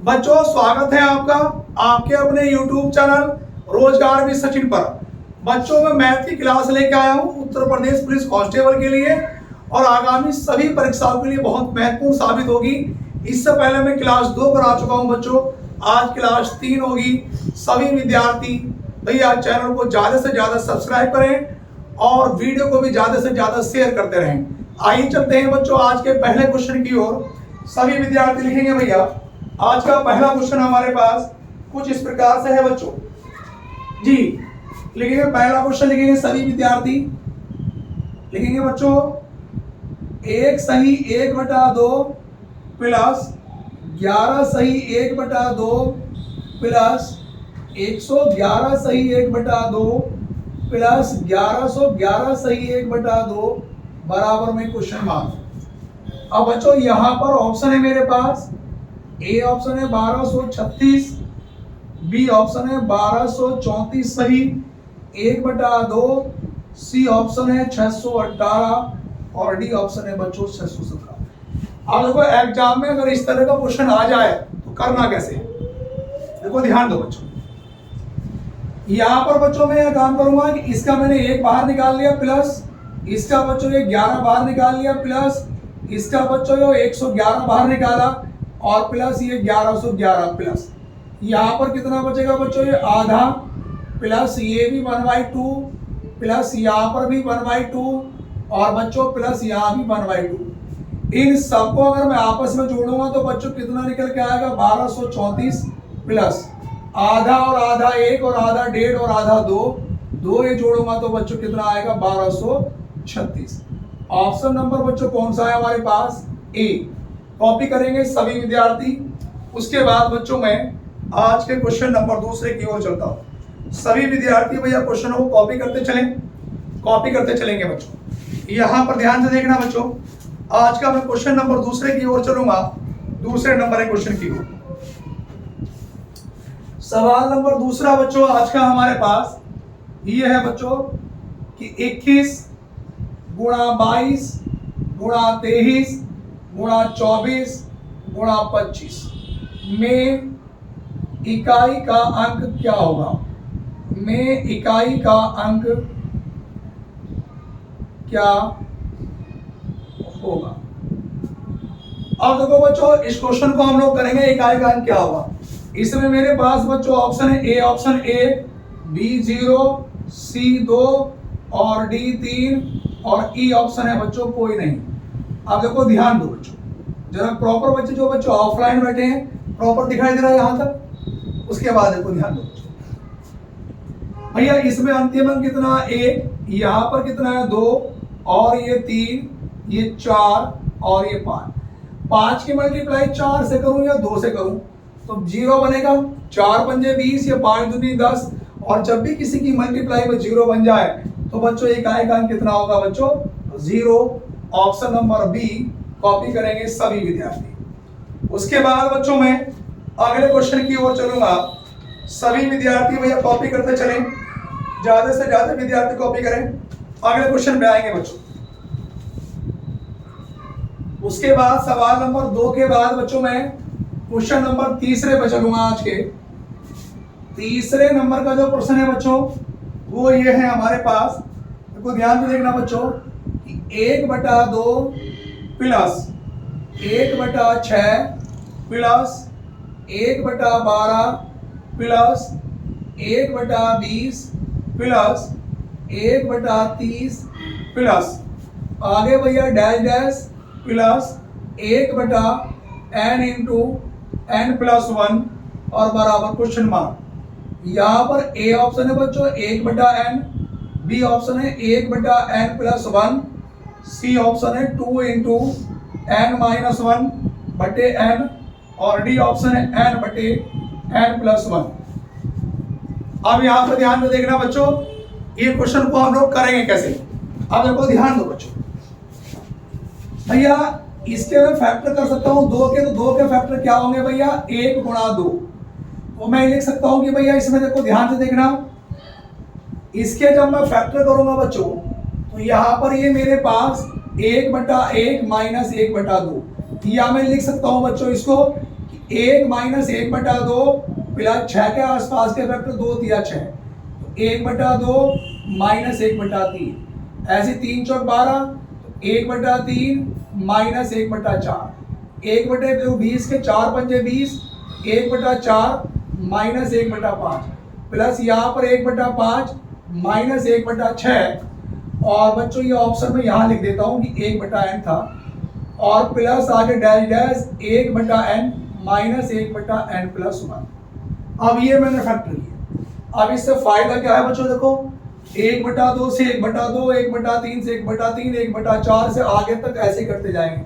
बच्चों स्वागत है आपका आपके अपने YouTube चैनल रोजगार भी सचिन पर। बच्चों मैं मैथ की क्लास लेके आया हूँ उत्तर प्रदेश पुलिस कांस्टेबल के लिए और आगामी सभी परीक्षाओं के लिए बहुत महत्वपूर्ण साबित होगी। इससे पहले मैं क्लास 2 करा चुका हूँ बच्चों, आज क्लास 3 होगी। सभी विद्यार्थी भैया चैनल को ज्यादा से ज्यादा सब्सक्राइब करें और वीडियो को भी ज्यादा से ज्यादा शेयर करते रहें। आइए चलते हैं बच्चों आज के पहले क्वेश्चन की ओर। सभी विद्यार्थी लिखेंगे भैया, आज का पहला क्वेश्चन हमारे पास कुछ इस प्रकार से है बच्चों जी। लिखेंगे पहला क्वेश्चन, लिखेंगे सभी विद्यार्थी लिखेंगे बच्चों 1 सही 1/2 प्लस 11 सही 1/2 प्लस 111 सही 1/2 प्लस 1111 सही 1/2 बराबर में क्वेश्चन मार्क। अब बच्चों यहां पर ऑप्शन है मेरे पास, ए ऑप्शन है 1236, बी ऑप्शन है 1234 सही 1/2, सी ऑप्शन है 618 और डी ऑप्शन है बच्चों 617। अब देखो एग्जाम में अगर इस तरह का क्वेश्चन आ जाए तो करना कैसे, देखो ध्यान दो बच्चों। यहां पर बच्चों मैं यह काम करूंगा कि इसका मैंने 1 बाहर निकाल लिया प्लस इसका बच्चों ये 11 बाहर निकाल लिया प्लस इसका बच्चों ये 111 बाहर निकाला और प्लस ये 1111 प्लस यहाँ पर कितना बचेगा बच्चों, ये आधा प्लस ये भी 1/2 प्लस यहाँ पर भी 1/2 और बच्चों प्लस यहाँ भी 1/2। इन सबको अगर मैं आपस में जोड़ूंगा तो बच्चों कितना निकल के आएगा 1234 प्लस आधा और आधा 1 और आधा 1.5 और आधा 2 ये जोड़ूंगा तो बच्चों कितना आएगा 1236। ऑप्शन नंबर बच्चों कौन सा है हमारे पास, ए। कॉपी करेंगे सभी विद्यार्थी। उसके बाद बच्चों मैं आज के क्वेश्चन नंबर दूसरे की ओर चलता हूं। सभी विद्यार्थी भैया क्वेश्चनों को कॉपी करते चलेंगे बच्चों। यहां पर ध्यान से देखना बच्चों, आज का मैं क्वेश्चन नंबर दूसरे की ओर चलूंगा, दूसरे नंबर क्वेश्चन की ओर। सवाल नंबर दूसरा बच्चों आज का हमारे पास ये है बच्चों कि 21 गुणा 22 गुणा 23 गुणा 24 गुणा 25 में इकाई का अंक क्या होगा, में इकाई का अंक क्या होगा। अब देखो बच्चों इस क्वेश्चन को हम लोग करेंगे इकाई का अंक क्या होगा। इसमें मेरे पास बच्चों ऑप्शन है, ए ऑप्शन ए, बी 0, सी 2 और डी 3 और ई ऑप्शन है बच्चों कोई नहीं। अब देखो ध्यान दो बच्चों, जरा प्रॉपर बच्चे जो बच्चों ऑफलाइन बैठे हैं प्रॉपर दिखाई दे रहा है यहां तक। उसके बाद देखो ध्यान दो भैया, इसमें अंतिम अंक कितना 1, यहाँ पर कितना है 2 और ये 3 ये 4 और ये 5 की मल्टीप्लाई 4 से करूं या 2 से करूं तो 0 बनेगा। 4 पंजे 20 या 5 दूनी 10 और जब भी किसी की मल्टीप्लाई में 0 बन जाए तो बच्चों इकाई का अंक कितना होगा बच्चों 0। ऑप्शन नंबर बी कॉपी करेंगे सभी विद्यार्थी। उसके बाद बच्चों मैं अगले क्वेश्चन की ओर चलूंगा। सभी विद्यार्थी भैया कॉपी करते चलें, ज्यादा से ज्यादा विद्यार्थी कॉपी करें। अगले क्वेश्चन पे आएंगे बच्चों। उसके बाद सवाल नंबर 2 के बाद बच्चों मैं क्वेश्चन नंबर तीसरे पे चलूंगा। आज के तीसरे नंबर का जो प्रश्न है बच्चों वो ये है हमारे पास, देखो ध्यान से देखना बच्चों, 1/2 plus 1/6 plus 1/12 plus 1/20 plus 1/30 plus आगे भैया dash dash plus 1/n into n plus 1 और बराबर क्वेश्चन मार्क। यहाँ पर ए ऑप्शन है बच्चों 1/n, बी ऑप्शन है 1/n प्लस 1, सी ऑप्शन है 2 इंटू n माइनस 1 बटे n और डी ऑप्शन है n बटे n प्लस 1। अब यहाँ पर ध्यान में देखना बच्चों, ये क्वेश्चन को हम लोग करेंगे कैसे। अब देखो ध्यान दो बच्चों भैया, इसके मैं फैक्टर कर सकता हूँ 2 के, तो 2 के फैक्टर क्या होंगे भैया 1 गुणा 2। तो मैं लिख सकता हूँ कि भैया इसमें देखो ध्यान से देखना, इसके जब मैं फैक्टर करूंगा बच्चों तो यहाँ पर ये मेरे पास 1/1 माइनस 1/2, या मैं लिख सकता हूँ बच्चों इसको 1 माइनस 1/2 प्लस 6 के आसपास के फैक्टर 2 दिया 6, 1/2 माइनस 1/3, ऐसे 3 चौक 12, 1/3 माइनस 1/4, 1/20 के 4 पंजे 20, 1/4 माइनस 1/5 प्लस यहाँ पर 1/5 माइनस 1/6, और बच्चों ये ऑप्शन में यहाँ लिख देता हूँ कि 1/n था, और प्लस आगे dash dash 1/n minus 1/n plus 1। अब ये मैंने फैक्टर किया। अब इससे फायदा क्या है बच्चों, देखो 1/2 से 1/2, 1/3 से 1/3, 1/4 से आगे तक ऐसे करते जाएंगे।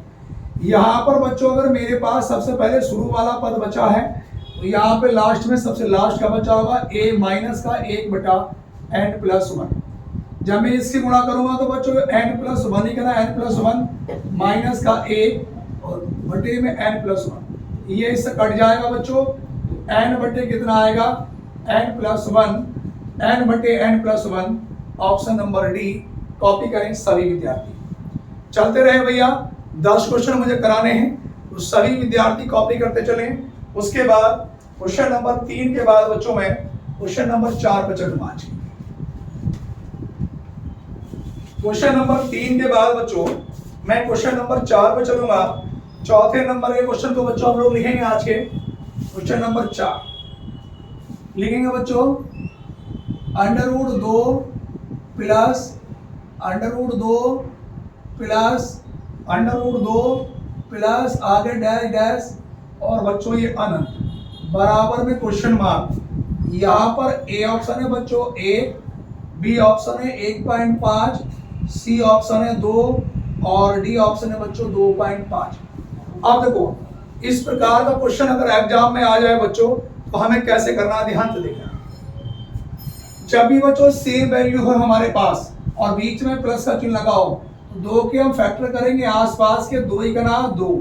यहाँ पर बच्चों अगर मेरे पास सबसे पहले शुरू वाला पद बचा है तो यहाँ पे लास्ट में सबसे लास्ट का बचा होगा a माइनस का 1/n प्लस 1। जब मैं इसकी गुणा करूंगा तो बच्चों n प्लस 1 ही कहना, n प्लस 1 माइनस का 1 और बटे में n प्लस 1, ये इससे कट जाएगा बच्चों, n बटे कितना आएगा n प्लस 1, n बटे n plus 1, option number D copy करें सभी विद्यार्थी। चलते रहे भैया, 10 क्वेश्चन मुझे कराने हैं तो सभी विद्यार्थी कॉपी करते चलें। उसके बाद क्वेश्चन नंबर 3 के बाद बच्चों में क्वेश्चन नंबर 4 पे चलूंगा आज। क्वेश्चन नंबर 3 के बाद बच्चों मैं क्वेश्चन नंबर 4 पे चलूंगा। चौथे नंबर के क्वेश्चन को बच्चों हम लोग लिखेंगे आज के। क्वेश्चन नंबर 4 लिखेंगे बच्चों, √2 प्लस √2 प्लस √2 प्लस आगे डैश डैश और बच्चों ये अनंत बराबर में क्वेश्चन मार्क। यहाँ पर ए ऑप्शन है बच्चों 1, बी ऑप्शन है 1.5, सी ऑप्शन है 2 और डी ऑप्शन है बच्चों 2.5। अब देखो इस प्रकार का क्वेश्चन अगर एग्जाम में आ जाए बच्चों तो हमें कैसे करना है, ध्यान से देखना। जब भी बच्चों सेम वैल्यू हो हमारे पास और बीच में प्लस का चिन्ह लगाओ तो 2 के हम फैक्टर करेंगे, आसपास के 2 ही का नाम 2।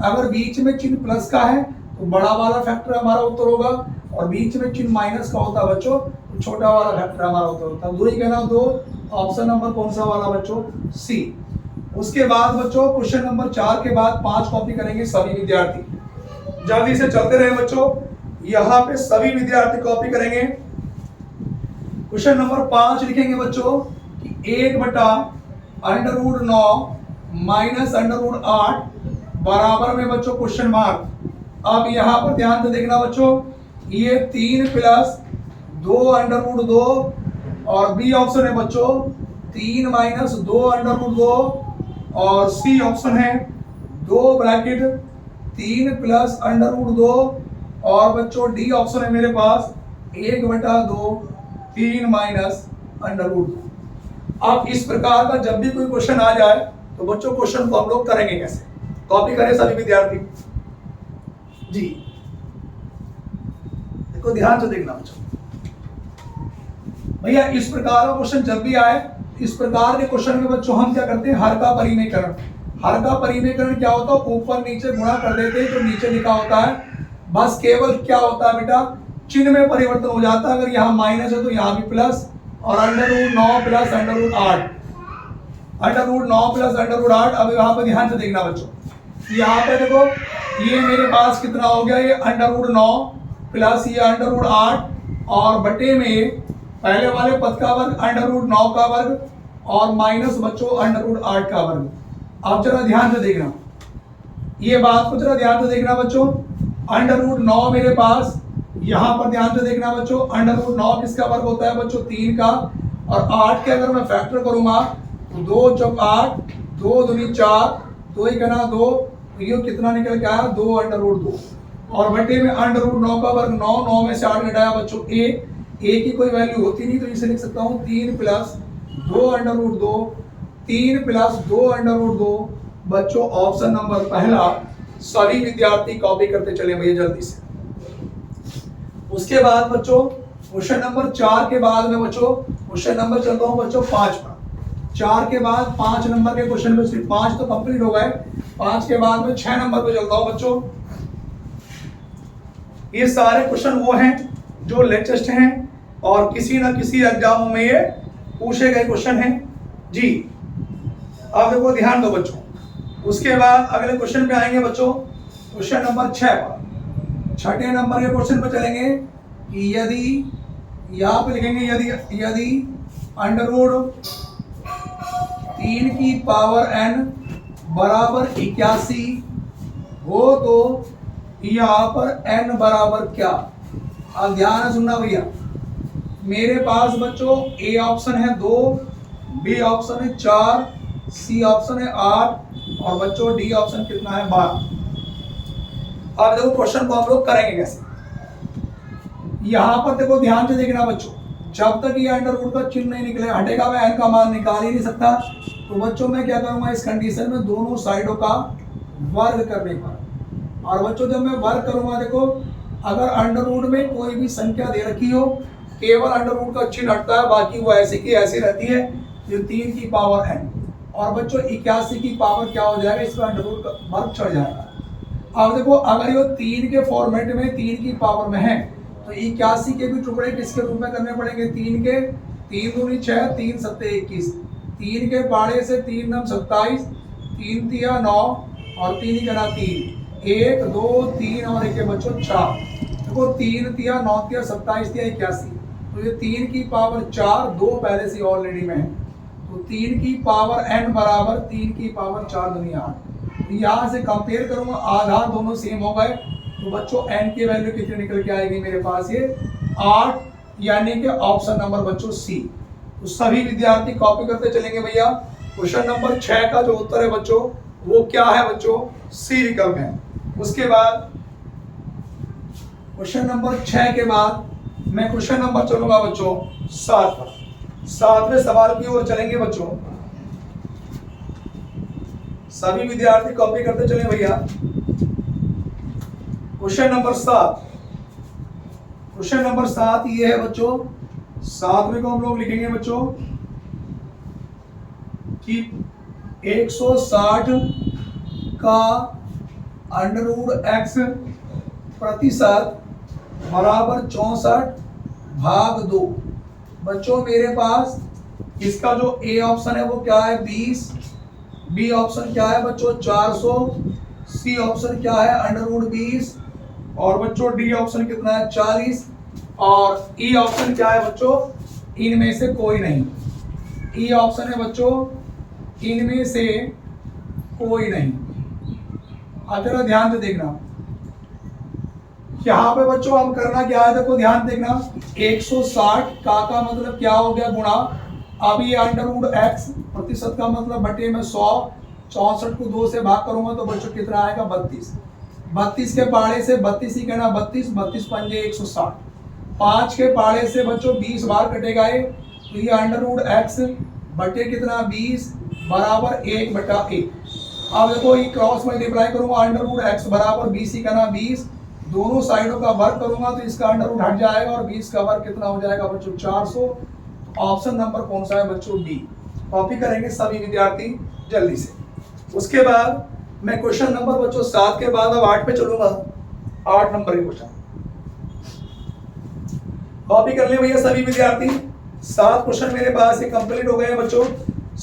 अगर बीच में चिन्ह प्लस का है तो बड़ा वाला फैक्टर हमारा उत्तर होगा, और बीच में चिन्ह माइनस का होता है बच्चों तो छोटा वाला फैक्टर हमारा उत्तर होता है। 2 ही का नाम 2, ऑप्शन नंबर कौन सा वाला बच्चों, सी। उसके बाद बच्चों क्वेश्चन नंबर 4 के बाद 5 कॉपी करेंगे सभी विद्यार्थी। जल्दी से चलते रहे बच्चों, यहाँ पे सभी विद्यार्थी कॉपी करेंगे। क्वेश्चन नंबर 5 लिखेंगे बच्चों कि 1/√9 माइनस √8 बराबर में बच्चों क्वेश्चन मार्क। अब यहाँ पर ध्यान से देखना बच्चों, ये 3 प्लस 2√2 और बी ऑप्शन है बच्चों 3 माइनस 2√2 और सी ऑप्शन है 2 ब्रैकेट 3 प्लस √2 और बच्चों डी ऑप्शन है मेरे पास 1/2 3 माइनस √2। अब इस प्रकार का जब भी कोई क्वेश्चन आ जाए तो बच्चों क्वेश्चन को हम लोग करेंगे कैसे, कॉपी करें सभी विद्यार्थी जी। देखो ध्यान से देखना बच्चों, भैया इस प्रकार का क्वेश्चन जब भी आए, इस प्रकार के क्वेश्चन में बच्चों हम क्या करते हैं, हर का परिमेयकरण। हर का परिमेयकरण क्या होता है, ऊपर नीचे गुणा कर देते हैं, जो नीचे लिखा होता है बस केवल क्या होता है बेटा, चिन्ह में परिवर्तन हो जाता है। अगर यहाँ माइनस है तो यहाँ भी प्लस, और √9 प्लस √8, √9 प्लस √8। अब यहाँ पे ध्यान से देखना बच्चों, यहाँ पे देखो ये मेरे पास कितना हो गया, ये √9 प्लस ये √8 और बटे में पहले वाले पद का वर्ग √9 का वर्ग और माइनस बच्चों √8 का वर्ग। अब जरा ध्यान से देखना, ये बात को जरा ध्यान से देखना बच्चों, √9 मेरे पास, यहाँ पर ध्यान से देखना बच्चों, √9 किसका वर्ग होता है बच्चों 3 का, और 8 के अगर मैं फैक्टर करूंगा तो 2 चौक 8, 2 दूनी 4, 2 ही करना 2, तो ये कितना निकल के आया 2/√2 और बटे में √9 का वर्ग 9, 9 में से 8 घटाया बच्चों a की कोई वैल्यू होती नहीं तो इसे लिख सकता हूँ 3 प्लस 2/√2, 3 प्लस 2/√2 बच्चों ऑप्शन नंबर पहला। सभी विद्यार्थी कॉपी करते चले भैया जल्दी से। उसके बाद बच्चों क्वेश्चन नंबर 4 के बाद में बच्चों क्वेश्चन नंबर चलता हूँ बच्चों 5 पर। 4 के बाद 5 नंबर के क्वेश्चन में सिर्फ 5 तो कंप्लीट हो गए, 5 के बाद में 6 नंबर पे चलता हूँ बच्चों। ये सारे क्वेश्चन वो हैं जो लेटेस्ट हैं और किसी ना किसी एग्जामों में ये पूछे गए क्वेश्चन हैं जी। अब देखो ध्यान दो बच्चों, उसके बाद अगले क्वेश्चन पे आएंगे बच्चों क्वेश्चन नंबर 6 पर। छठे नंबर के क्वेश्चन पर चलेंगे कि यदि, यहाँ पे लिखेंगे यदि अंडर रूट 3 की पावर n बराबर 81 हो तो यहाँ पर n बराबर क्या। अब ध्यान से सुनना भैया, मेरे पास बच्चों ए ऑप्शन है 2, बी ऑप्शन है 4, सी ऑप्शन है 8 और बच्चों डी ऑप्शन कितना है 12। अब देखो क्वेश्चन को हम लोग करेंगे कैसे। यहां पर देखो ध्यान से देखना बच्चों, जब तक ये अंडर रूट का चिन्ह नहीं निकले हटेगा, मैं n का मान निकाल ही नहीं सकता। तो बच्चों मैं क्या करूंगा इस कंडीशन में, दोनों साइडों का वर्ग करने पर। और बच्चों जब मैं वर्ग करूंगा, देखो अगर अंडर रूट में कोई भी संख्या दे रखी हो, केवल अंडर रूट का चिन्ह हटता है, बाकी वो ऐसी की ऐसी रहती है। ये 3 की पावर n और बच्चों 81 की पावर क्या हो जाएगा, इसका अंडर रूट का वर्ग चढ़ जाएगा। अब देखो अगर ये 3 के फॉर्मेट में 3 की पावर में है तो 81 के भी टुकड़े किसके रूप में करने पड़ेंगे, 3 के। 3 दूनी 6, 3 सत्ते 21, 3 के पाड़े से 3 नम 27, 3 तिया 9 और 3 ही करा 3, 1 2 3 और 1 बच्चों 4। देखो 3 तिया 9 तिया 27 तिया 81, तो ये 3 की पावर 4, 2 पहले से ऑलरेडी में है, तो 3 की पावर n बराबर 3 की पावर 4 दूनी 8। यहाँ से कंपेयर करूंगा, आधार दोनों सेम हो गए, तो बच्चों n की वैल्यू कितनी निकल के आएगी मेरे पास, ये 8, यानी कि ऑप्शन नंबर बच्चों सी। तो सभी विद्यार्थी कॉपी करते चलेंगे भैया। क्वेश्चन नंबर 6 का जो उत्तर है बच्चों वो क्या है बच्चों, सी विकल्प है। उसके बाद क्वेश्चन नंबर 6 के बाद मैं क्वेश्चन नंबर चलूंगा बच्चों 7 पर। 7वें सवाल की ओर चलेंगे बच्चों, सभी विद्यार्थी कॉपी करते चले भैया। क्वेश्चन नंबर 7, क्वेश्चन नंबर 7 ये है बच्चों, 7वें को हम लोग लिखेंगे बच्चों कि 160 का अंडर रूट x प्रतिशत बराबर 64 भाग 2। बच्चों मेरे पास इसका जो ए ऑप्शन है वो क्या है 20, बी ऑप्शन क्या है बच्चों 400, सी ऑप्शन क्या है अंडर रूट 20 और बच्चों डी ऑप्शन कितना है 40 और ई ऑप्शन क्या है बच्चों, इनमें से कोई नहीं। ई ऑप्शन है बच्चों इनमें से कोई नहीं। अब जरा ध्यान से देखना, यहाँ पे बच्चों हम करना क्या है, देखो ध्यान देखना, 160 का मतलब क्या हो गया गुणा, अब ये अंडर रूट x प्रतिशत का मतलब बटे में 100, 64 को 2 से भाग करूंगा तो बच्चों कितना आएगा 32। 32 के पाड़े से 32 ही कहना 32, 32 पंजे 160, 5 के पाड़े से बच्चों 20 बार कटेगा ये, तो ये अंडर रूट x बटे कितना 20 बराबर 1/1। अब देखो ये क्रॉस मल्टीप्लाई करूंगा, अंडर रूट x बराबर 20 ही कहना 20, दोनों साइडों का वर्ग करूंगा तो इसका अंडर रूट हट जाएगा और 20 का वर्ग कितना हो जाएगा बच्चों 400। ऑप्शन नंबर कौन सा है बच्चों, डी। कॉपी करेंगे सभी विद्यार्थी जल्दी से। उसके बाद मैं क्वेश्चन नंबर बच्चों 7 के बाद अब 8 पे चलूंगा। 8 नंबर के क्वेश्चन कॉपी कर ले भैया सभी विद्यार्थी। 7 क्वेश्चन मेरे पास ये कंप्लीट हो गए हैं बच्चों।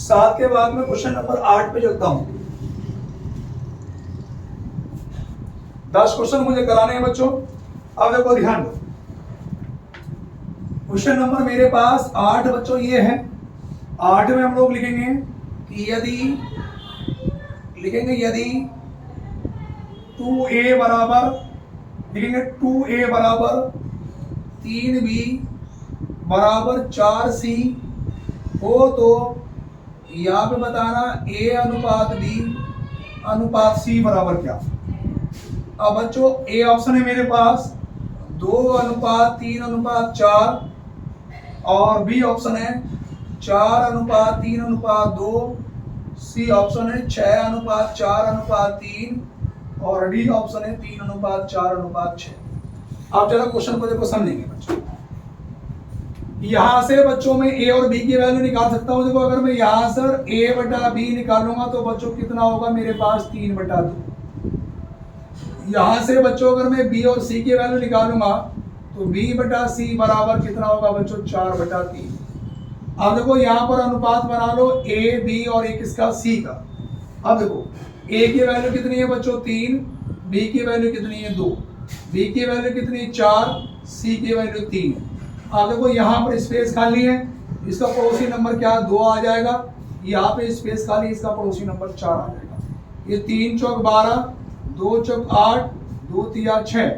7 के बाद में क्वेश्चन नंबर 8 पे चलता हूं। 10 क्वेश्चन मुझे कराने हैं बच्चों। अब देखो ध्यान दो, क्वेश्चन नंबर मेरे पास 8 बच्चों ये है। 8 में हम लोग लिखेंगे कि यदि 2a बराबर लिखेंगे 2a बराबर 3b बराबर 4c हो तो यहाँ पे बताना a अनुपात b अनुपात c बराबर क्या। अब बच्चों ए ऑप्शन है मेरे पास 2:3:4 और बी ऑप्शन है 4:3:2, सी ऑप्शन है 6:4:3 और डी ऑप्शन है 3:4:6। आप जरा क्वेश्चन को देखो समझेंगे बच्चों। यहां से बच्चों में ए और बी की वैल्यू निकाल सकता हूं। देखो अगर मैं यहां से a बटा बी निकालूंगा तो बच्चों कितना होगा मेरे पास 3/2। यहां से बच्चों अगर मैं बी और सी की वैल्यू निकालूंगा तो b बटा सी बराबर कितना होगा बच्चों 4/3। अब देखो यहाँ पर अनुपात बना लो a b और एक इसका c का। अब देखो a की वैल्यू कितनी है बच्चों 3, b की वैल्यू कितनी है 2, बी की वैल्यू कितनी 4, सी की वैल्यू 3। अब देखो यहाँ पर स्पेस खाली है, इसका पड़ोसी नंबर क्या 2 आ जाएगा, यहाँ पे स्पेस खाली, इसका पड़ोसी नंबर 4 आ जाएगा। ये 3 चौक 12, 2 चौक 8, 2 तिया 6।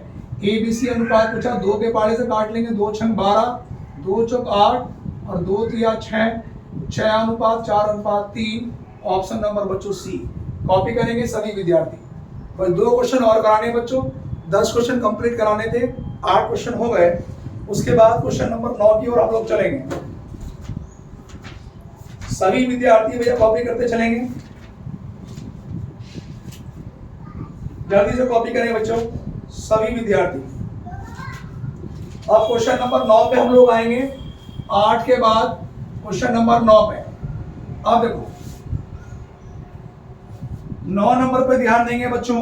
ABC अनुपात पूछा, 2 के पाड़े से काट लेंगे, 2 छंग 12, 2 चौक 8 और 2 तिया 6, 6 अनुपात 4 अनुपात 3। ऑप्शन नंबर बच्चों सी। कॉपी करेंगे सभी विद्यार्थी। बस 2 क्वेश्चन और कराने बच्चों, 10 क्वेश्चन कंप्लीट कराने थे, 8 क्वेश्चन हो गए। उसके बाद क्वेश्चन नंबर 9 की ओर आप लोग चलेंगे। सभी विद्यार्थी भैया कॉपी करते चलेंगे, जल्दी से कॉपी करें बच्चों सभी विद्यार्थी। अब क्वेश्चन नंबर 9 पे हम लोग आएंगे, 8 के बाद क्वेश्चन नंबर 9 पे। अब देखो 9 नंबर पे ध्यान देंगे बच्चों।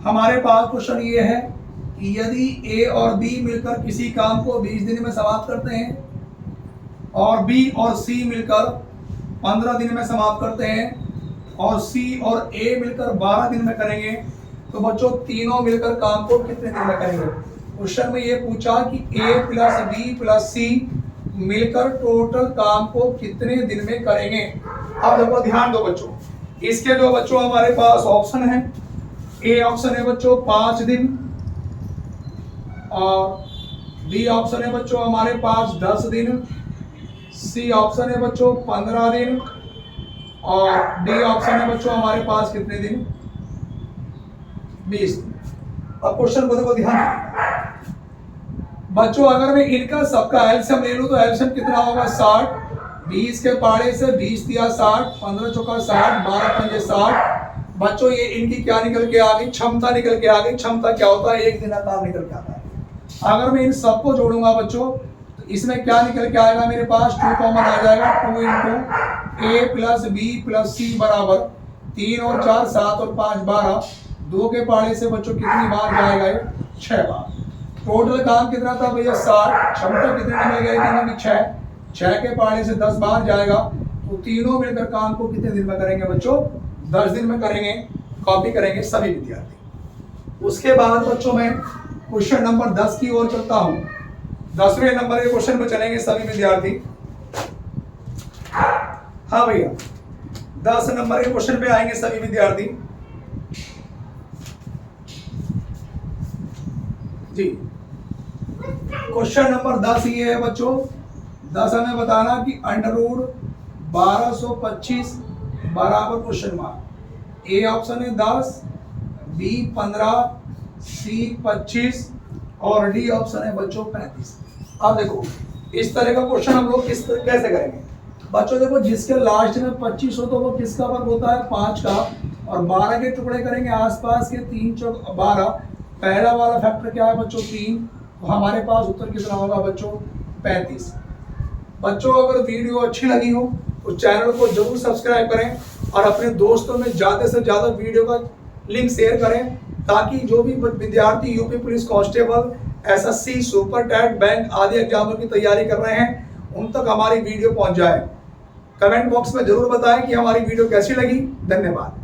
हमारे पास क्वेश्चन ये है कि यदि ए और बी मिलकर किसी काम को 20 दिन में समाप्त करते हैं और बी और सी मिलकर 15 दिन में समाप्त करते हैं और सी और ए मिलकर 12 दिन में करेंगे, तो बच्चों तीनों मिलकर काम को कितने दिन में करेंगे। क्वेश्चन में ये पूछा कि ए प्लस बी प्लस सी मिलकर टोटल काम को कितने दिन में करेंगे। अब देखो ध्यान दो बच्चों, इसके जो बच्चों हमारे पास ऑप्शन है, ए ऑप्शन है बच्चों 5 दिन और बी ऑप्शन है बच्चों हमारे पास 10 दिन, सी ऑप्शन है बच्चों 15 दिन और डी ऑप्शन है बच्चों हमारे पास कितने दिन 20 दिन। अब क्वेश्चन को देखो ध्यान बच्चों, अगर मैं इनका सबका एलसीएम ले लूं तो एलसीएम कितना होगा 60, 20 के पाड़े से 20 दिया 60, 15 चौका 60, 12 पंजे 60। बच्चों ये इनकी क्या निकल के आ गई, क्षमता निकल के आ गई। क्षमता क्या होता है, एक दिन का काम निकल के आता है। अगर मैं इन सबको जोड़ूंगा बच्चों तो इसमें क्या निकल के आएगा, मेरे पास 2 कॉमन आ जाएगा, 2 इंटू ए प्लस बी प्लस सी बराबर 3 और 4 7 और 5 12। 2 के पाड़े से बच्चों कितनी बार जाएगा, 6 बार। टोटल काम कितना था भैया 60, क्षमता कितनी निकल गई तीनों की 6 के पाड़े से 10 बार जाएगा, तो तीनों मिलकर काम को कितने दिन में करेंगे बच्चों 10 दिन में करेंगे। कॉपी करेंगे सभी विद्यार्थी। उसके बाद बच्चों मैं क्वेश्चन नंबर 10 की ओर चलता हूं। 10वें नंबर के क्वेश्चन पे चलेंगे सभी विद्यार्थी। हाँ भैया 10 नंबर के क्वेश्चन पे आएंगे सभी विद्यार्थी जी। क्वेश्चन नंबर 10 ये है बच्चों, 10 हमें बताना कि अंडर रूट 1225 बराबर क्वेश्चन मार्क। ए ऑप्शन है 10, बी 15, सी 25 और डी ऑप्शन है बच्चों 35। अब देखो इस तरह का क्वेश्चन हम लोग कैसे करेंगे बच्चों। देखो जिसके लास्ट में 25 हो तो वो किसका वर्ग होता है 5 का, और 12 के टुकड़े करेंगे आसपास के 3 चौक 12। पहला वाला फैक्टर क्या है बच्चों 3, तो हमारे पास उत्तर कितना होगा बच्चों 35। बच्चों अगर वीडियो अच्छी लगी हो तो चैनल को जरूर सब्सक्राइब करें और अपने दोस्तों में ज़्यादा से ज़्यादा वीडियो का लिंक शेयर करें, ताकि जो भी विद्यार्थी UP police constable, SSC, super TET, bank आदि एग्जामों की तैयारी कर रहे हैं उन तक हमारी वीडियो पहुंच जाए। कमेंट बॉक्स में जरूर बताएं कि हमारी वीडियो कैसी लगी। धन्यवाद।